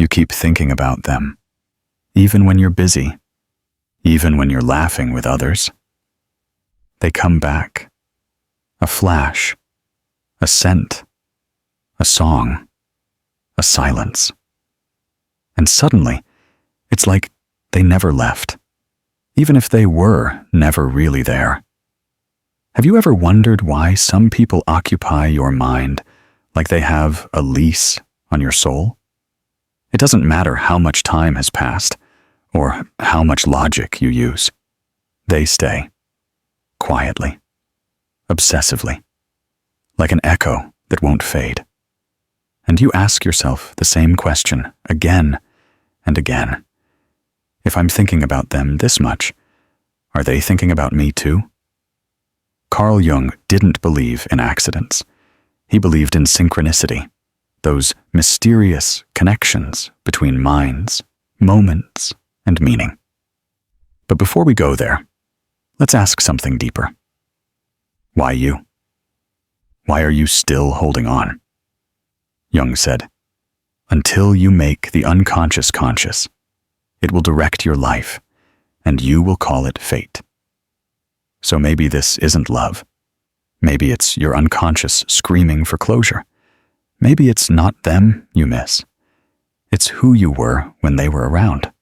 You keep thinking about them, even when you're busy, even when you're laughing with others. They come back. A flash, a scent, a song, a silence. And suddenly, it's like they never left, even if they were never really there. Have you ever wondered why some people occupy your mind like they have a lease on your soul? It doesn't matter how much time has passed or how much logic you use. They stay, quietly, obsessively, like an echo that won't fade. And you ask yourself the same question again and again. If I'm thinking about them this much, are they thinking about me too? Carl Jung didn't believe in accidents. He believed in synchronicity, those mysterious connections between minds, moments, and meaning. But before we go there, let's ask something deeper. Why you? Why are you still holding on? Jung said, until you make the unconscious conscious, it will direct your life, and you will call it fate. So maybe this isn't love. Maybe it's your unconscious screaming for closure. Maybe it's not them you miss. It's who you were when they were around.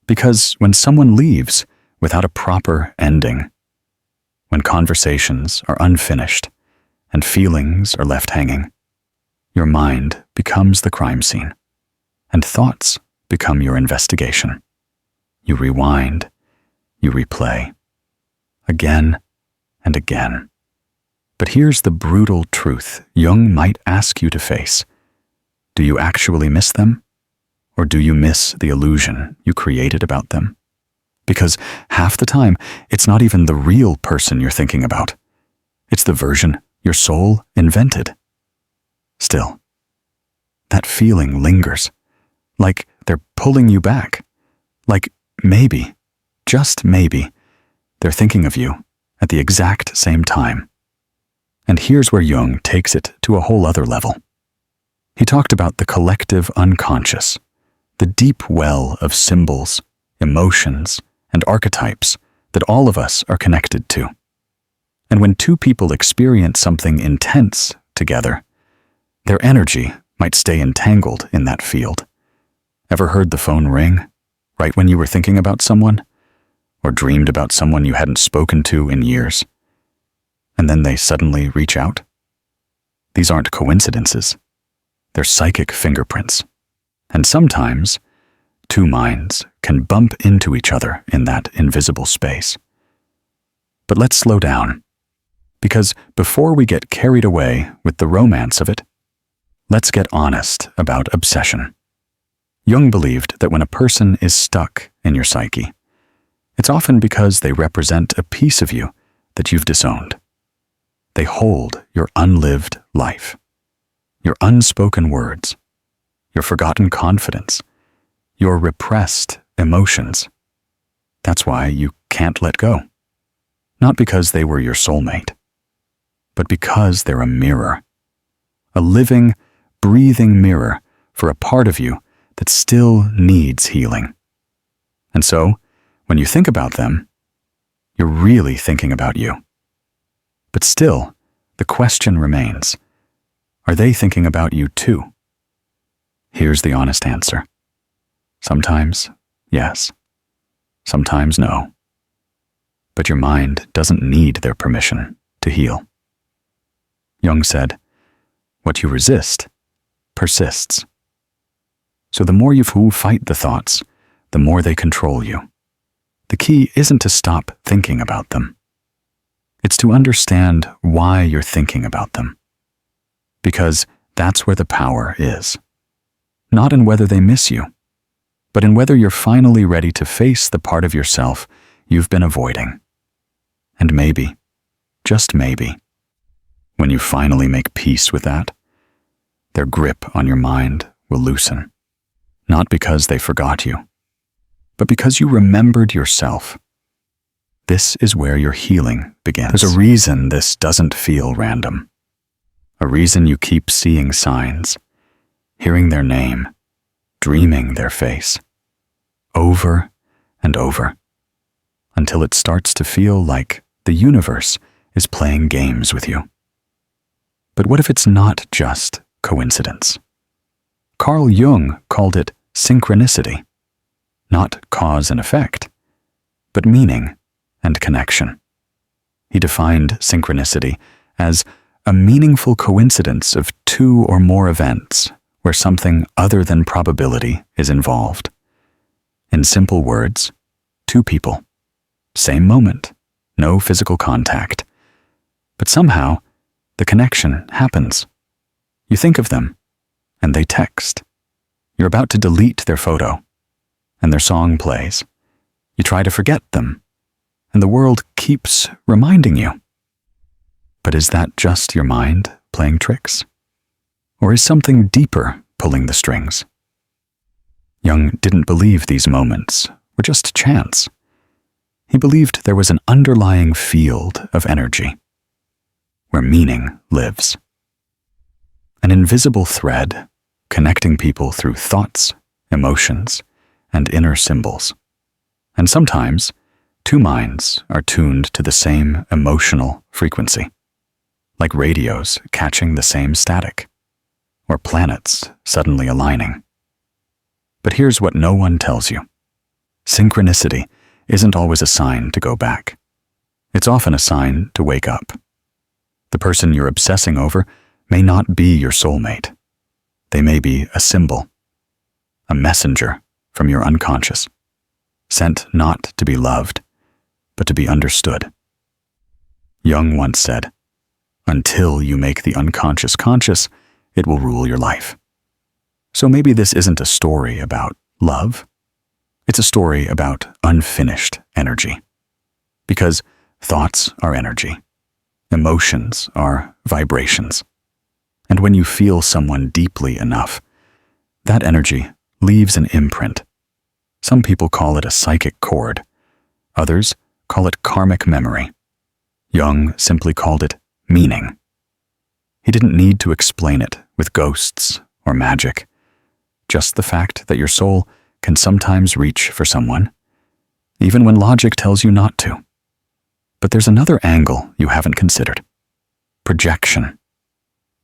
Because when someone leaves without a proper ending, when conversations are unfinished and feelings are left hanging, your mind becomes the crime scene, and thoughts become your investigation. You rewind, you replay, again and again. But here's the brutal truth Jung might ask you to face. Do you actually miss them? Or do you miss the illusion you created about them? Because half the time, it's not even the real person you're thinking about. It's the version your soul invented. Still, that feeling lingers, like they're pulling you back, like maybe, just maybe, they're thinking of you at the exact same time. And here's where Jung takes it to a whole other level. He talked about the collective unconscious, the deep well of symbols, emotions, and archetypes that all of us are connected to. And when two people experience something intense together, their energy might stay entangled in that field. Ever heard the phone ring right when you were thinking about someone? Or dreamed about someone you hadn't spoken to in years? And then they suddenly reach out? These aren't coincidences. They're psychic fingerprints. And sometimes, two minds can bump into each other in that invisible space. But let's slow down, because before we get carried away with the romance of it, let's get honest about obsession. Jung believed that when a person is stuck in your psyche, it's often because they represent a piece of you that you've disowned. They hold your unlived life, your unspoken words, your forgotten confidence, your repressed emotions. That's why you can't let go. Not because they were your soulmate, but because they're a mirror. A living, breathing mirror for a part of you that still needs healing. And so, when you think about them, you're really thinking about you. But still, the question remains, are they thinking about you too? Here's the honest answer. Sometimes, yes. Sometimes, no. But your mind doesn't need their permission to heal. Jung said, what you resist persists. So the more you fight the thoughts, the more they control you. The key isn't to stop thinking about them. It's to understand why you're thinking about them. Because that's where the power is. Not in whether they miss you, but in whether you're finally ready to face the part of yourself you've been avoiding. And maybe, just maybe, when you finally make peace with that, their grip on your mind will loosen. Not because they forgot you, but because you remembered yourself. This is where your healing begins. There's a reason this doesn't feel random. A reason you keep seeing signs, hearing their name, dreaming their face, over and over, until it starts to feel like the universe is playing games with you. But what if it's not just coincidence? Carl Jung called it synchronicity, not cause and effect, but meaning and connection. He defined synchronicity as a meaningful coincidence of two or more events where something other than probability is involved. In simple words, two people, same moment, no physical contact, but somehow the connection happens. You think of them, and they text. You're about to delete their photo, and their song plays. You try to forget them, and the world keeps reminding you. But is that just your mind playing tricks? Or is something deeper pulling the strings? Jung didn't believe these moments were just chance. He believed there was an underlying field of energy where meaning lives. An invisible thread connecting people through thoughts, emotions, and inner symbols. And sometimes, two minds are tuned to the same emotional frequency, like radios catching the same static, or planets suddenly aligning. But here's what no one tells you. Synchronicity isn't always a sign to go back. It's often a sign to wake up. The person you're obsessing over may not be your soulmate. They may be a symbol, a messenger from your unconscious, sent not to be loved, but to be understood. Jung once said, "Until you make the unconscious conscious, it will rule your life." So maybe this isn't a story about love. It's a story about unfinished energy. Because thoughts are energy. Emotions are vibrations. And when you feel someone deeply enough, that energy leaves an imprint. Some people call it a psychic cord. Others call it karmic memory. Jung simply called it meaning. He didn't need to explain it with ghosts or magic. Just the fact that your soul can sometimes reach for someone, even when logic tells you not to. But there's another angle you haven't considered. Projection.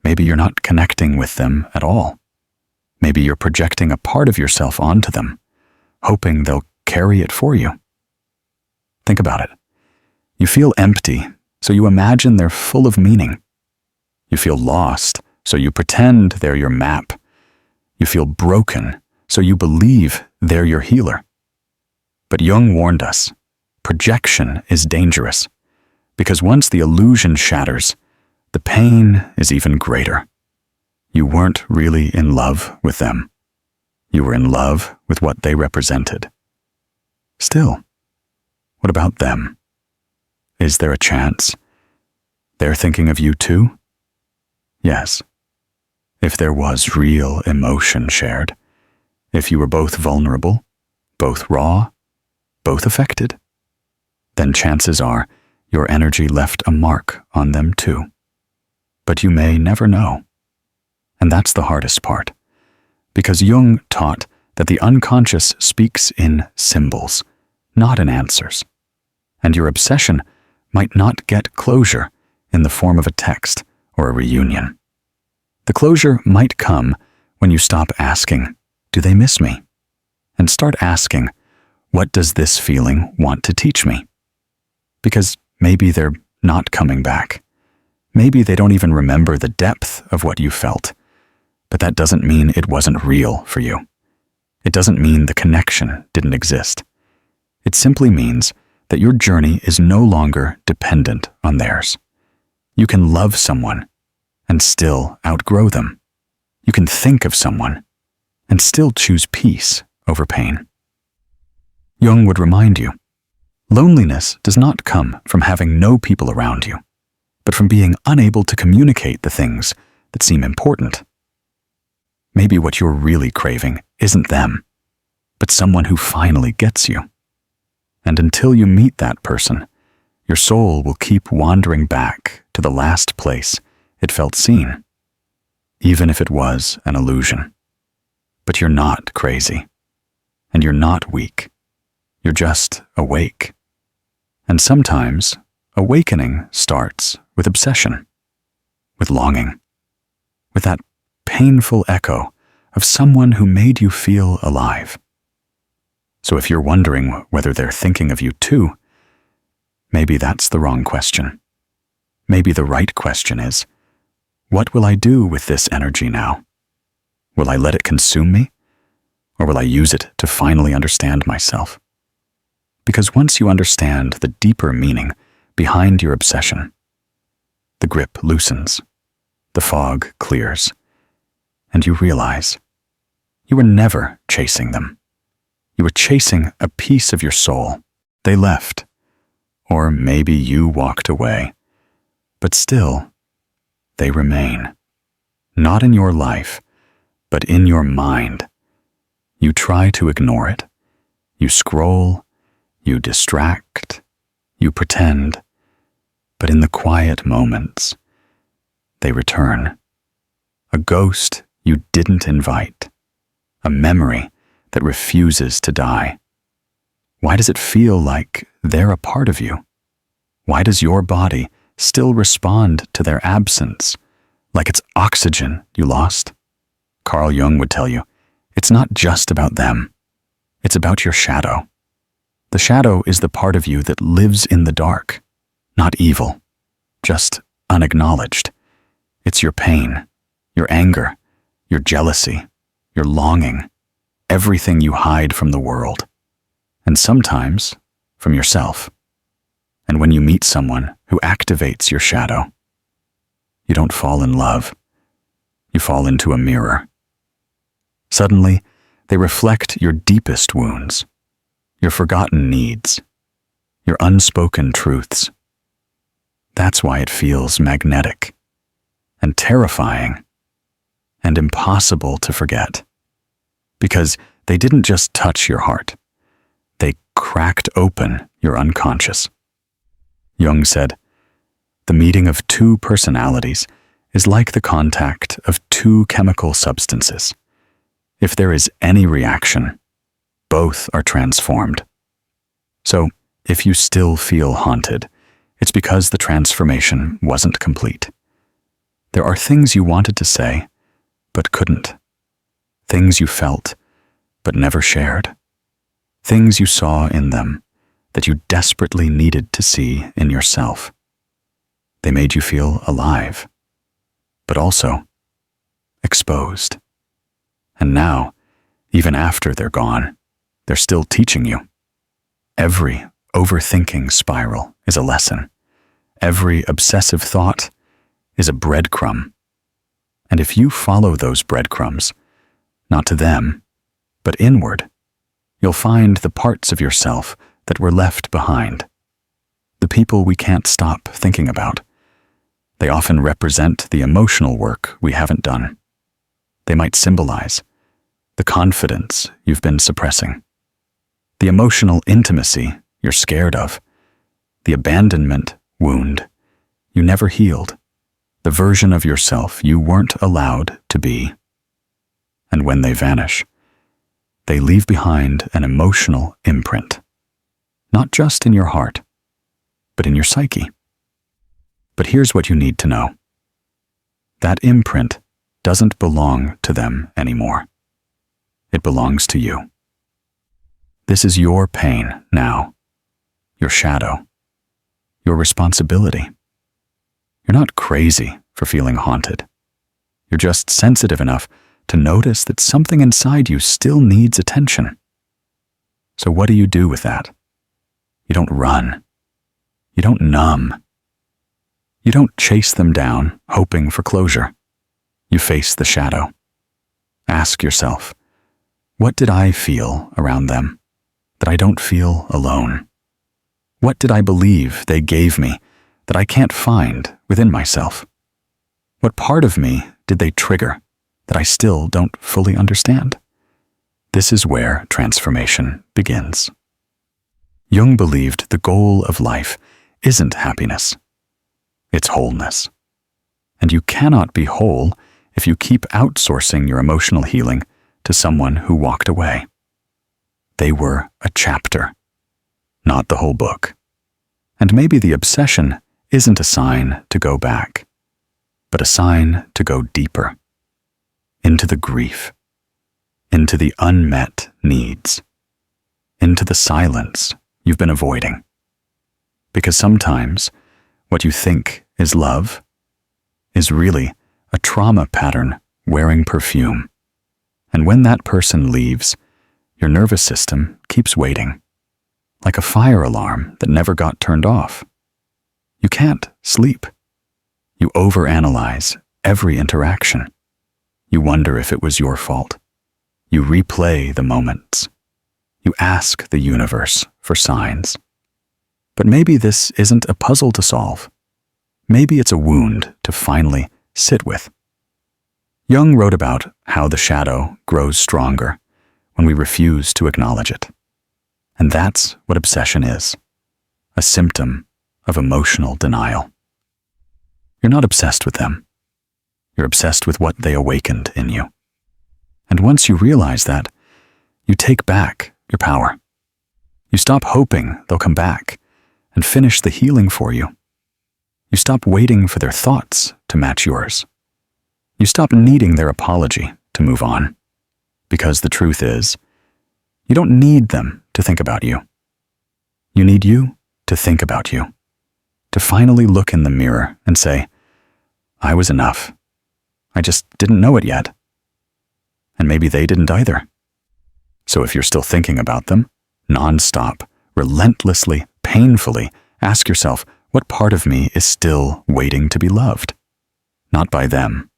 Maybe you're not connecting with them at all. Maybe you're projecting a part of yourself onto them, hoping they'll carry it for you. Think about it. You feel empty, so you imagine they're full of meaning. You feel lost, so you pretend they're your map. You feel broken, so you believe they're your healer. But Jung warned us, projection is dangerous, because once the illusion shatters, the pain is even greater. You weren't really in love with them. You were in love with what they represented. Still, what about them? Is there a chance they're thinking of you too? Yes. If there was real emotion shared, if you were both vulnerable, both raw, both affected, then chances are your energy left a mark on them too. But you may never know. And that's the hardest part, because Jung taught that the unconscious speaks in symbols, not in answers, and your obsession might not get closure in the form of a text or a reunion. The closure might come when you stop asking, "Do they miss me?" and start asking, "What does this feeling want to teach me?" Because maybe they're not coming back. Maybe they don't even remember the depth of what you felt, but that doesn't mean it wasn't real for you. It doesn't mean the connection didn't exist. It simply means that your journey is no longer dependent on theirs. You can love someone and still outgrow them. You can think of someone and still choose peace over pain. Jung would remind you, loneliness does not come from having no people around you, but from being unable to communicate the things that seem important. Maybe what you're really craving isn't them, but someone who finally gets you. And until you meet that person, your soul will keep wandering back to the last place it felt seen, even if it was an illusion. But you're not crazy. And you're not weak. You're just awake. And sometimes, awakening starts with obsession, with longing, with that painful echo of someone who made you feel alive. So if you're wondering whether they're thinking of you too, maybe that's the wrong question. Maybe the right question is, what will I do with this energy now? Will I let it consume me? Or will I use it to finally understand myself? Because once you understand the deeper meaning behind your obsession, the grip loosens, the fog clears, and you realize you were never chasing them. You were chasing a piece of your soul. They left, or maybe you walked away, but still, they remain. Not in your life, but in your mind. You try to ignore it. You scroll, you distract, you pretend, but in the quiet moments, they return. A ghost you didn't invite, a memory that refuses to die. Why does it feel like they're a part of you? Why does your body still respond to their absence, like it's oxygen you lost? Carl Jung would tell you, it's not just about them. It's about your shadow. The shadow is the part of you that lives in the dark, not evil, just unacknowledged. It's your pain, your anger, your jealousy, your longing, everything you hide from the world, and sometimes from yourself. And when you meet someone who activates your shadow, you don't fall in love. You fall into a mirror. Suddenly, they reflect your deepest wounds, your forgotten needs, your unspoken truths. That's why it feels magnetic and terrifying and impossible to forget. Because they didn't just touch your heart. They cracked open your unconscious. Jung said, "The meeting of two personalities is like the contact of two chemical substances. If there is any reaction, both are transformed." So, if you still feel haunted, it's because the transformation wasn't complete. There are things you wanted to say, but couldn't. Things you felt, but never shared. Things you saw in them that you desperately needed to see in yourself. They made you feel alive, but also exposed. And now, even after they're gone, they're still teaching you. Every overthinking spiral is a lesson. Every obsessive thought is a breadcrumb. And if you follow those breadcrumbs, not to them, but inward, you'll find the parts of yourself that were left behind. The people we can't stop thinking about. They often represent the emotional work we haven't done. They might symbolize the confidence you've been suppressing, the emotional intimacy you're scared of, the abandonment wound you never healed, the version of yourself you weren't allowed to be. And when they vanish, they leave behind an emotional imprint, not just in your heart, but in your psyche. But here's what you need to know. That imprint doesn't belong to them anymore. It belongs to you. This is your pain now, your shadow, your responsibility. You're not crazy for feeling haunted. You're just sensitive enough to notice that something inside you still needs attention. So what do you do with that? You don't run. You don't numb. You don't chase them down, hoping for closure. You face the shadow. Ask yourself, what did I feel around them that I don't feel alone? What did I believe they gave me that I can't find within myself? What part of me did they trigger that I still don't fully understand? This is where transformation begins. Jung believed the goal of life isn't happiness, it's wholeness. And you cannot be whole if you keep outsourcing your emotional healing to someone who walked away. They were a chapter, not the whole book. And maybe the obsession isn't a sign to go back, but a sign to go deeper, into the grief, into the unmet needs, into the silence you've been avoiding. Because sometimes what you think is love is really a trauma pattern wearing perfume. And when that person leaves, your nervous system keeps waiting, like a fire alarm that never got turned off. You can't sleep. You overanalyze every interaction. You wonder if it was your fault. You replay the moments. You ask the universe for signs. But maybe this isn't a puzzle to solve. Maybe it's a wound to finally sit with. Jung wrote about how the shadow grows stronger when we refuse to acknowledge it. And that's what obsession is, a symptom of emotional denial. You're not obsessed with them. You're obsessed with what they awakened in you. And once you realize that, you take back your power. You stop hoping they'll come back and finish the healing for you. You stop waiting for their thoughts to match yours. You stop needing their apology to move on. Because the truth is, you don't need them to think about you. You need you to think about you. To finally look in the mirror and say, I was enough. I just didn't know it yet. And maybe they didn't either. So if you're still thinking about them, nonstop, relentlessly, painfully, ask yourself, what part of me is still waiting to be loved? Not by them,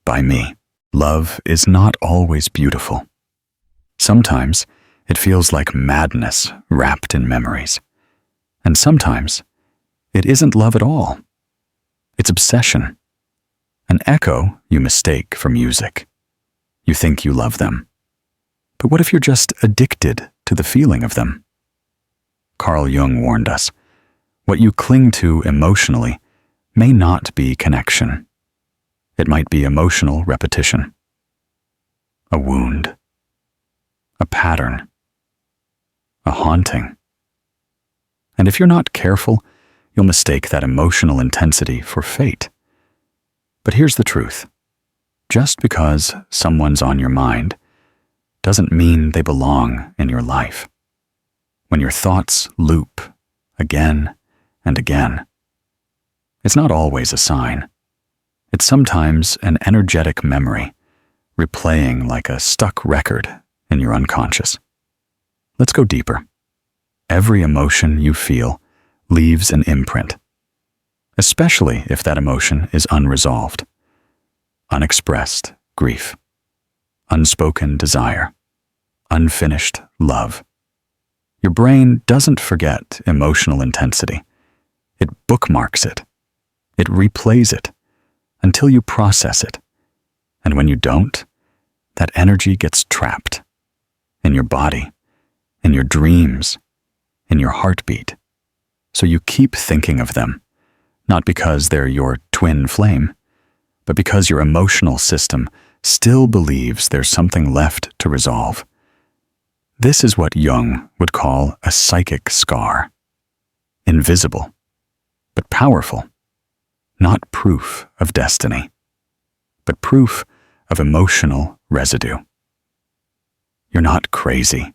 by me. Love is not always beautiful. Sometimes it feels like madness wrapped in memories. And sometimes it isn't love at all. It's obsession. An echo you mistake for music. You think you love them. But what if you're just addicted to the feeling of them? Carl Jung warned us, what you cling to emotionally may not be connection. It might be emotional repetition. A wound. A pattern. A haunting. And if you're not careful, you'll mistake that emotional intensity for fate. But here's the truth. Just because someone's on your mind doesn't mean they belong in your life. When your thoughts loop again and again, it's not always a sign. It's sometimes an energetic memory, replaying like a stuck record in your unconscious. Let's go deeper. Every emotion you feel leaves an imprint, especially if that emotion is unresolved. Unexpressed grief, unspoken desire, unfinished love. Your brain doesn't forget emotional intensity. It bookmarks it. It replays it until you process it. And when you don't, that energy gets trapped in your body, in your dreams, in your heartbeat. So you keep thinking of them, not because they're your twin flame, but because your emotional system still believes there's something left to resolve. This is what Jung would call a psychic scar. Invisible, but powerful. Not proof of destiny, but proof of emotional residue. You're not crazy.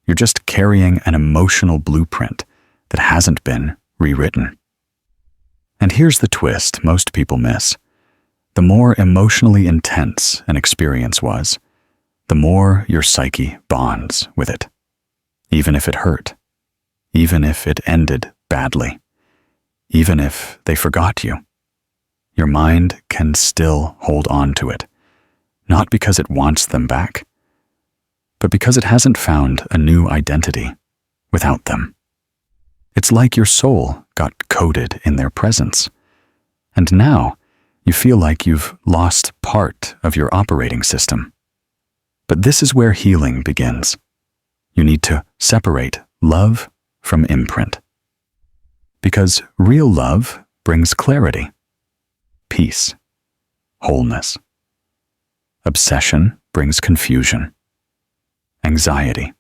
You're just carrying an emotional blueprint that hasn't been rewritten. And here's the twist most people miss. The more emotionally intense an experience was, the more your psyche bonds with it. Even if it hurt, even if it ended badly, even if they forgot you, your mind can still hold on to it, not because it wants them back, but because it hasn't found a new identity without them. It's like your soul got coded in their presence, and now you feel like you've lost part of your operating system. But this is where healing begins. You need to separate love from imprint. Because real love brings clarity, peace, wholeness. Obsession brings confusion, anxiety,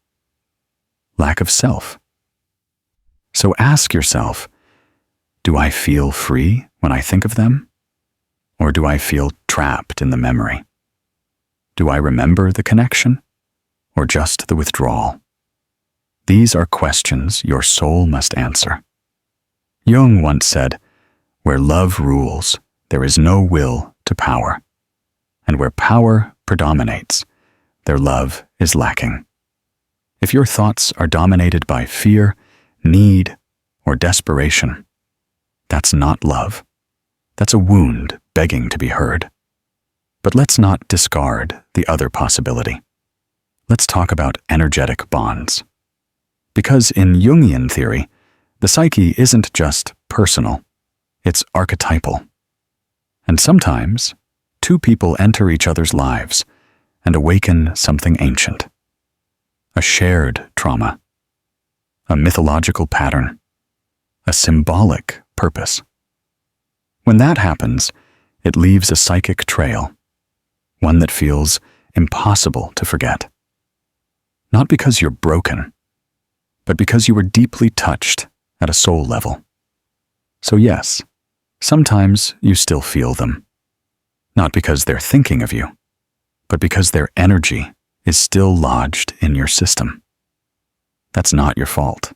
lack of self. So ask yourself, do I feel free when I think of them? Or do I feel trapped in the memory? Do I remember the connection, or just the withdrawal? These are questions your soul must answer. Jung once said, "Where love rules, there is no will to power. And where power predominates, their love is lacking." If your thoughts are dominated by fear, need, or desperation, that's not love. That's a wound begging to be heard. But let's not discard the other possibility. Let's talk about energetic bonds. Because in Jungian theory, the psyche isn't just personal, it's archetypal. And sometimes, two people enter each other's lives and awaken something ancient. A shared trauma, a mythological pattern, a symbolic purpose. When that happens, it leaves a psychic trail, one that feels impossible to forget. Not because you're broken, but because you were deeply touched at a soul level. So yes, sometimes you still feel them. Not because they're thinking of you, but because their energy is still lodged in your system. That's not your fault,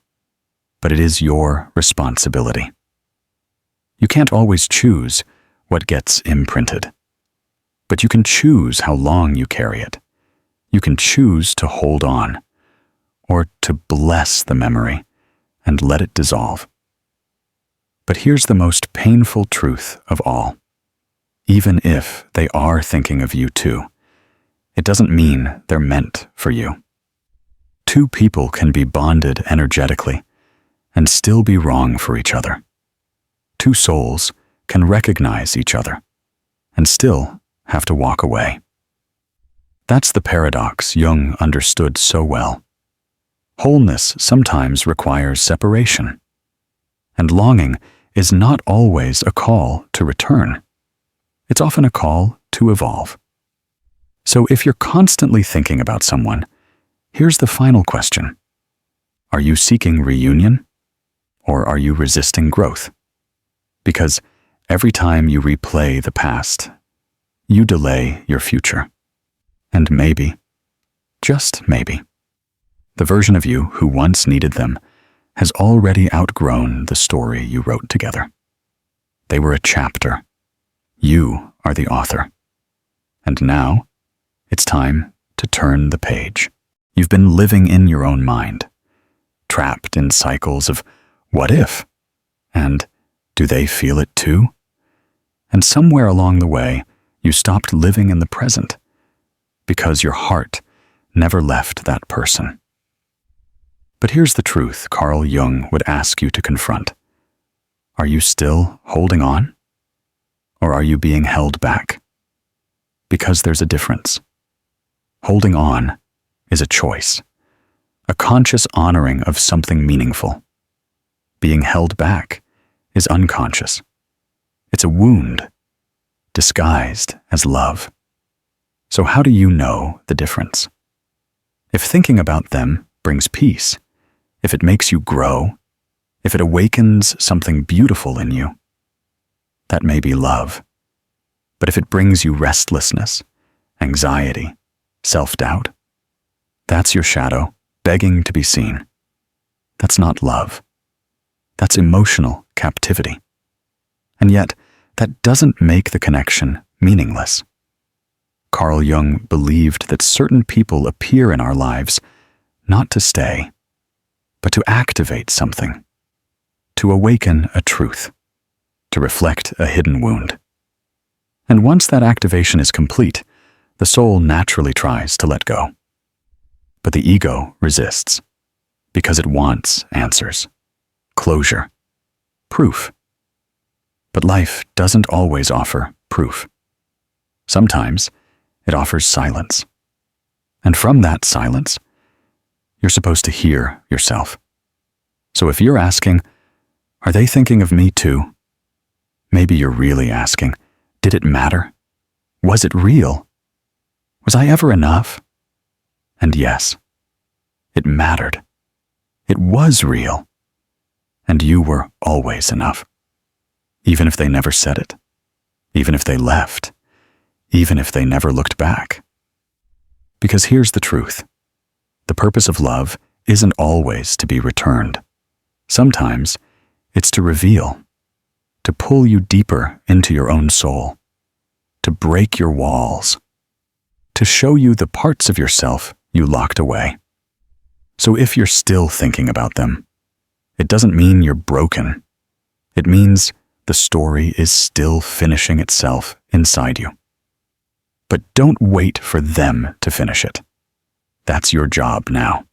but it is your responsibility. You can't always choose what gets imprinted, but you can choose how long you carry it. You can choose to hold on, or to bless the memory and let it dissolve. But here's the most painful truth of all. Even if they are thinking of you too, it doesn't mean they're meant for you. Two people can be bonded energetically and still be wrong for each other. Two souls can recognize each other and still have to walk away. That's the paradox Jung understood so well. Wholeness sometimes requires separation, and longing is not always a call to return. It's often a call to evolve. So if you're constantly thinking about someone, here's the final question. Are you seeking reunion, or are you resisting growth? Because every time you replay the past, you delay your future. And maybe, just maybe, the version of you who once needed them has already outgrown the story you wrote together. They were a chapter. You are the author. And now, it's time to turn the page. You've been living in your own mind, trapped in cycles of what if, and do they feel it too? And somewhere along the way, you stopped living in the present because your heart never left that person. But here's the truth Carl Jung would ask you to confront. Are you still holding on? Or are you being held back? Because there's a difference. Holding on is a choice, a conscious honoring of something meaningful. Being held back is unconscious. It's a wound, disguised as love. So how do you know the difference? If thinking about them brings peace, if it makes you grow, if it awakens something beautiful in you, that may be love. But if it brings you restlessness, anxiety, self-doubt, that's your shadow begging to be seen. That's not love. That's emotional captivity. And yet, that doesn't make the connection meaningless. Carl Jung believed that certain people appear in our lives not to stay, but to activate something, to awaken a truth, to reflect a hidden wound. And once that activation is complete, the soul naturally tries to let go. But the ego resists, because it wants answers, closure, proof. But life doesn't always offer proof. Sometimes it offers silence. And from that silence, you're supposed to hear yourself. So if you're asking, are they thinking of me too? Maybe you're really asking, did it matter? Was it real? Was I ever enough? And yes, it mattered. It was real. And you were always enough. Even if they never said it. Even if they left. Even if they never looked back. Because here's the truth. The purpose of love isn't always to be returned. Sometimes it's to reveal, to pull you deeper into your own soul, to break your walls, to show you the parts of yourself you locked away. So if you're still thinking about them, it doesn't mean you're broken. It means the story is still finishing itself inside you. But don't wait for them to finish it. That's your job now.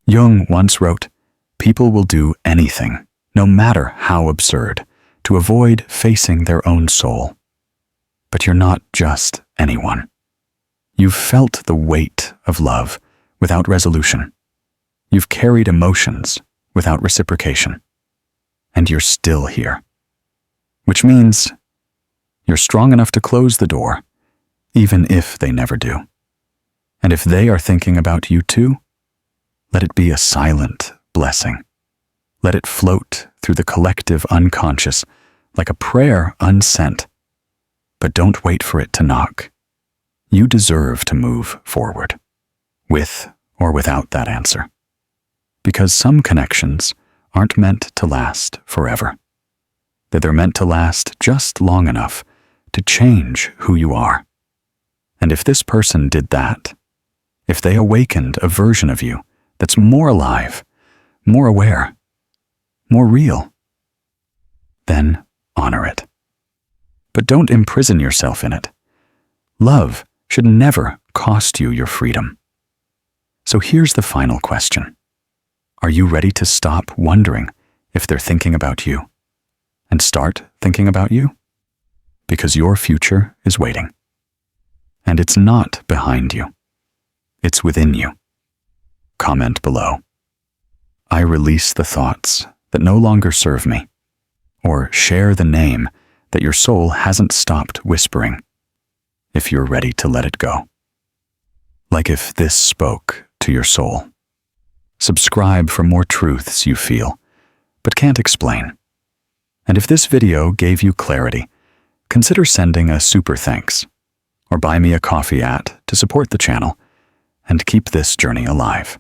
Jung once wrote, "People will do anything, no matter how absurd, to avoid facing their own soul. But you're not just anyone. You've felt the weight of love without resolution. You've carried emotions without reciprocation. And you're still here. Which means you're strong enough to close the door, even if they never do. And if they are thinking about you too, let it be a silent blessing. Let it float through the collective unconscious like a prayer unsent. But don't wait for it to knock. You deserve to move forward, with or without that answer. Because some connections aren't meant to last forever. That they're meant to last just long enough to change who you are. And if this person did that, if they awakened a version of you that's more alive, more aware, more real, then honor it. But don't imprison yourself in it. Love should never cost you your freedom. So here's the final question. Are you ready to stop wondering if they're thinking about you and start thinking about you? Because your future is waiting. And it's not behind you. It's within you. Comment below. I release the thoughts that no longer serve me, or share the name that your soul hasn't stopped whispering, if you're ready to let it go. Like if this spoke to your soul. Subscribe for more truths you feel, but can't explain. And if this video gave you clarity, consider sending a super thanks, or buy me a coffee to support the channel and keep this journey alive.